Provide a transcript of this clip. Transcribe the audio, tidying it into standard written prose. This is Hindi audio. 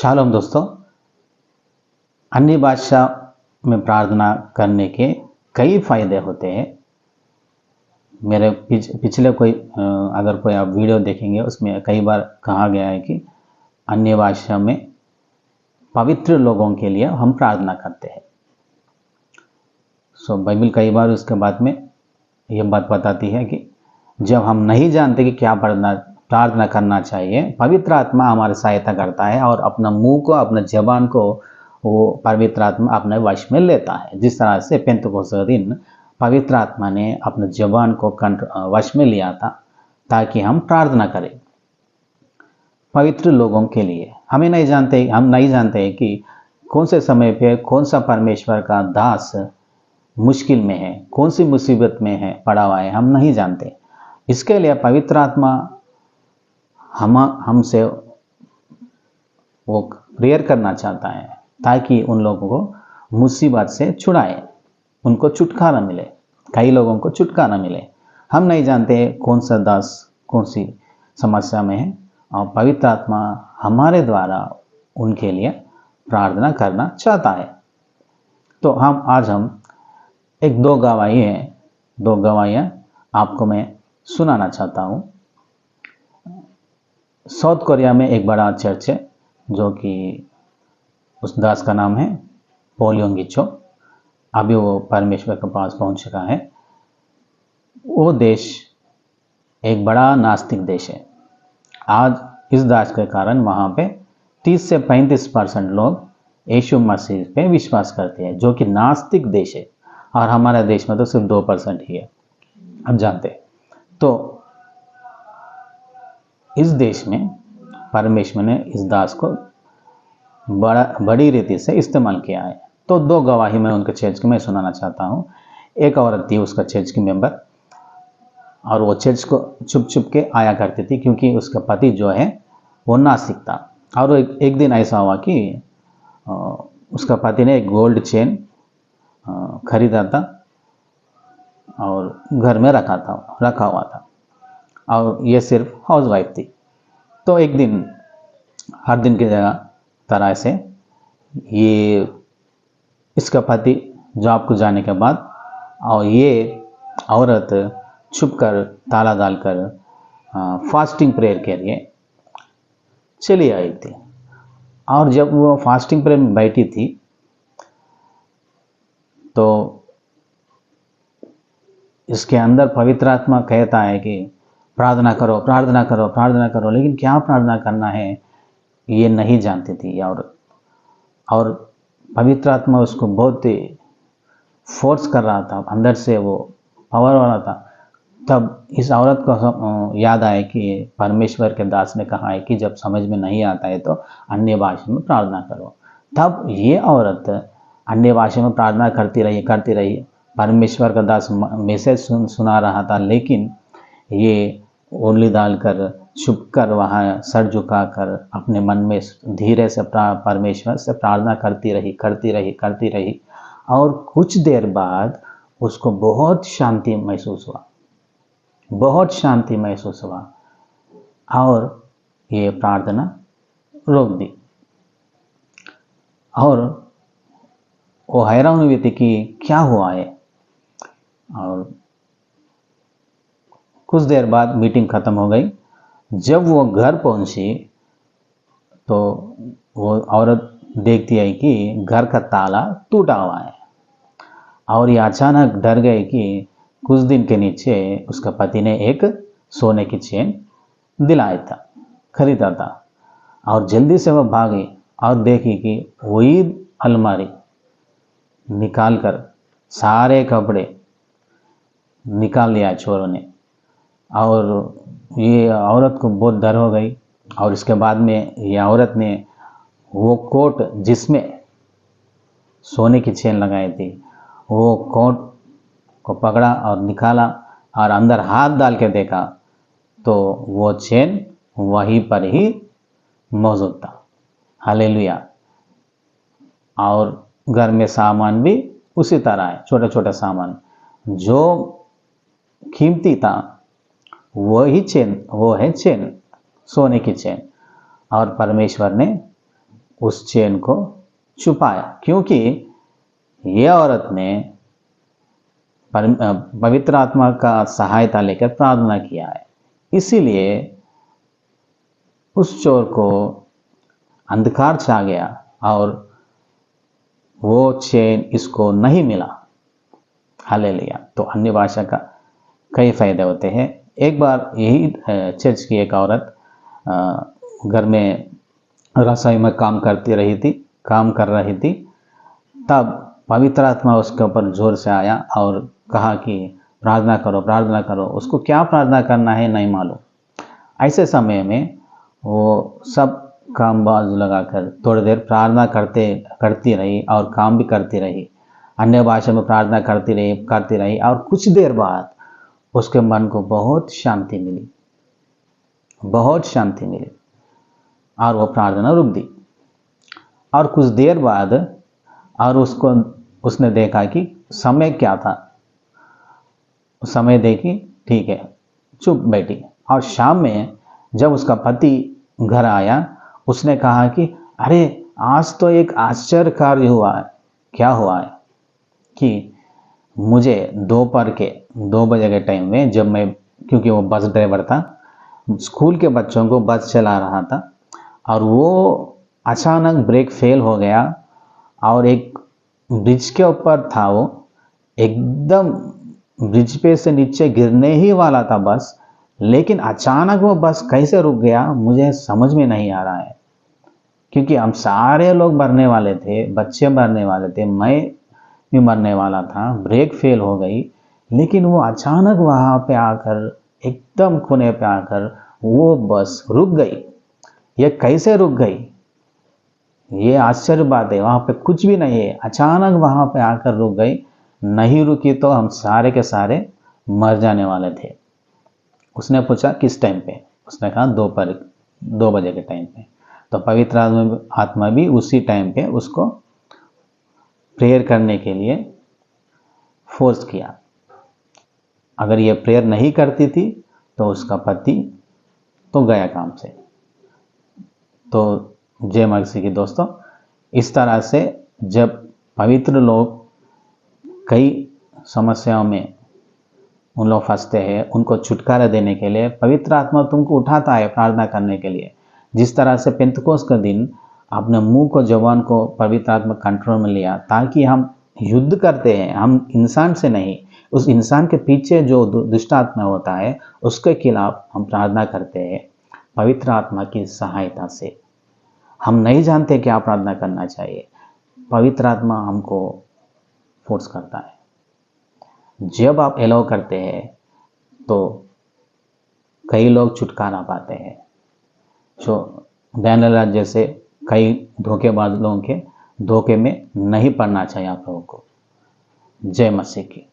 शालोम दोस्तों, अन्य भाषा में प्रार्थना करने के कई फायदे होते हैं। मेरे पिछले अगर कोई आप वीडियो देखेंगे उसमें कई बार कहा गया है कि अन्य भाषा में पवित्र लोगों के लिए हम प्रार्थना करते हैं। बाइबल कई बार उसके बाद में ये बात बताती है कि जब हम नहीं जानते कि क्या प्रार्थना करना चाहिए, पवित्र आत्मा हमारी सहायता करता है और अपना मुंह को, अपना जबान को वो पवित्र आत्मा अपने वश में लेता है। जिस तरह से पेंतुकोस्त दिन पवित्र आत्मा ने अपने जबान को वश में लिया था ताकि हम प्रार्थना करें पवित्र लोगों के लिए। हम नहीं जानते कि कौन से समय पे कौन सा परमेश्वर का दास मुश्किल में है, कौन सी मुसीबत में है पड़ा हुआ है, हम नहीं जानते। इसके लिए पवित्र आत्मा हमसे वो प्रेयर करना चाहता है ताकि उन लोगों को मुसीबत से छुड़ाए, उनको छुटकारा मिले। कई लोगों को छुटकारा मिले। हम नहीं जानते कौन सा दास कौन सी समस्या में है और पवित्र आत्मा हमारे द्वारा उनके लिए प्रार्थना करना चाहता है। तो आज हम दो गवाहियाँ आपको मैं सुनाना चाहता हूँ। साउथ कोरिया में एक बड़ा चर्च है जो कि उस दास का नाम है पॉल योंगिचो। अभी वो परमेश्वर के पास पहुंच चुका है। वो देश एक बड़ा नास्तिक देश है। आज इस दास के कारण वहाँ पे 30 से 35% लोग यीशु मसीह पे विश्वास करते हैं, जो कि नास्तिक देश है। और हमारे देश में तो सिर्फ 2% ही है, हम जानते हैं। तो इस देश में परमेश्वर ने इस दास को बड़ी रीति से इस्तेमाल किया है। तो दो गवाही मैं उनके चर्च की मैं सुनाना चाहता हूँ। एक औरत थी, उसका चर्च की मेंबर, और वो चर्च को छुप छुप के आया करती थी क्योंकि उसका पति जो है वो नास्तिक था। और एक दिन ऐसा हुआ कि उसका पति ने एक गोल्ड चेन खरीदा था और घर में रखा हुआ था, और ये सिर्फ हाउस वाइफ थी। तो एक दिन हर दिन की तरह से ये इसका पति जॉब को जाने के बाद और ये औरत छुपकर ताला डालकर फास्टिंग प्रेयर के लिए चली आई थी। और जब वो फास्टिंग प्रेयर में बैठी थी तो इसके अंदर पवित्र आत्मा कहता है कि प्रार्थना करो, प्रार्थना करो, प्रार्थना करो। लेकिन क्या प्रार्थना करना है ये नहीं जानती थी औरत। और पवित्र आत्मा उसको बहुत फोर्स कर रहा था, अंदर से वो पावर वाला था। तब इस औरत को याद आया कि परमेश्वर के दास ने कहा है कि जब समझ में नहीं आता है तो अन्य भाषा में प्रार्थना करो। तब ये औरत अन्य भाषा में प्रार्थना करती रही। परमेश्वर का दास मैसेज सुना रहा था, लेकिन ये ओढ़नी डालकर छुपकर वहाँ सर झुकाकर अपने मन में धीरे से परमेश्वर से प्रार्थना करती रही। और कुछ देर बाद उसको बहुत शांति महसूस हुआ और ये प्रार्थना रोक दी। और वो हैरान हुई थी कि क्या हुआ है। और कुछ देर बाद मीटिंग खत्म हो गई। जब वो घर पहुंची तो वो औरत देखती है कि घर का ताला टूटा हुआ है। और ये अचानक डर गई कि कुछ दिन के नीचे उसका पति ने एक सोने की चेन खरीदा था। और जल्दी से वह भागी और देखी कि वही अलमारी निकालकर सारे कपड़े निकाल लिया चोरों ने। और ये औरत को बहुत डर हो गई। और इसके बाद में ये औरत ने वो कोट जिसमें सोने की चेन लगाई थी, वो कोट को पकड़ा और निकाला और अंदर हाथ डाल के देखा तो वो चेन वहीं पर ही मौजूद था। हालेलुया। और घर में सामान भी उसी तरह है, छोटा छोटा सामान जो कीमती था वो है चेन, सोने की चेन। और परमेश्वर ने उस चेन को छुपाया, क्योंकि ये औरत ने पवित्र आत्मा का सहायता लेकर प्रार्थना किया है, इसीलिए उस चोर को अंधकार छा गया और वो चेन इसको नहीं मिला। हालेलुया। तो अन्य भाषा का कई फायदे होते हैं। एक बार यही चर्च की एक औरत घर में रसोई में काम कर रही थी, तब पवित्र आत्मा उसके ऊपर जोर से आया और कहा कि प्रार्थना करो। उसको क्या प्रार्थना करना है नहीं मालूम। ऐसे समय में वो सब काम बाजू लगाकर थोड़ी देर प्रार्थना करती रही और काम भी करती रही, अन्य भाषा में प्रार्थना करती रही और कुछ देर बाद उसके मन को बहुत शांति मिली और वो प्रार्थना रुक दी। और कुछ देर बाद और उसने देखा कि समय क्या था, समय देखी, ठीक है, चुप बैठी। और शाम में जब उसका पति घर आया, उसने कहा कि अरे आज तो एक आश्चर्य कार्य हुआ है। क्या हुआ है कि मुझे दोपहर के 2 बजे के टाइम में, जब मैं, क्योंकि वो बस ड्राइवर था, स्कूल के बच्चों को बस चला रहा था, और वो अचानक ब्रेक फेल हो गया और एक ब्रिज के ऊपर था, वो एकदम ब्रिज पे से नीचे गिरने ही वाला था बस, लेकिन अचानक वो बस कैसे रुक गया मुझे समझ में नहीं आ रहा है। क्योंकि हम सारे लोग मरने वाले थे, बच्चे मरने वाले थे, मैं भी मरने वाला था, ब्रेक फेल हो गई, लेकिन वो अचानक वहाँ पे आकर, एकदम कोने पे आकर वो बस रुक गई। ये कैसे रुक गई, ये आश्चर्य बात है। वहाँ पे कुछ भी नहीं है, अचानक वहाँ पे आकर रुक गई। नहीं रुकी तो हम सारे के सारे मर जाने वाले थे। उसने पूछा किस टाइम पे, उसने कहा दोपहर 2 बजे के टाइम पे। तो पवित्र आत्मा भी उसी टाइम पे उसको प्रेयर करने के लिए फोर्स किया। अगर ये प्रेयर नहीं करती थी तो उसका पति तो गया काम से। तो जय मसीह की दोस्तों, इस तरह से जब पवित्र लोग कई समस्याओं में उन लोग फंसते हैं, उनको छुटकारा देने के लिए पवित्र आत्मा तुमको उठाता है प्रार्थना करने के लिए। जिस तरह से पेंतकोस्त का दिन अपने मुंह को, जवान को पवित्र आत्मा कंट्रोल में लिया, ताकि हम युद्ध करते हैं, हम इंसान से नहीं, उस इंसान के पीछे जो दुष्ट आत्मा होता है उसके खिलाफ हम प्रार्थना करते हैं पवित्र आत्मा की सहायता से। हम नहीं जानते क्या प्रार्थना करना चाहिए, पवित्र आत्मा हमको फोर्स करता है। जब आप एलाउ करते हैं तो कई लोग छुटकारा पाते हैं। जो डैनियल जैसे कई धोखेबाज लोगों के धोखे में नहीं पड़ना चाहिए आप लोगों को। जय मसीह की।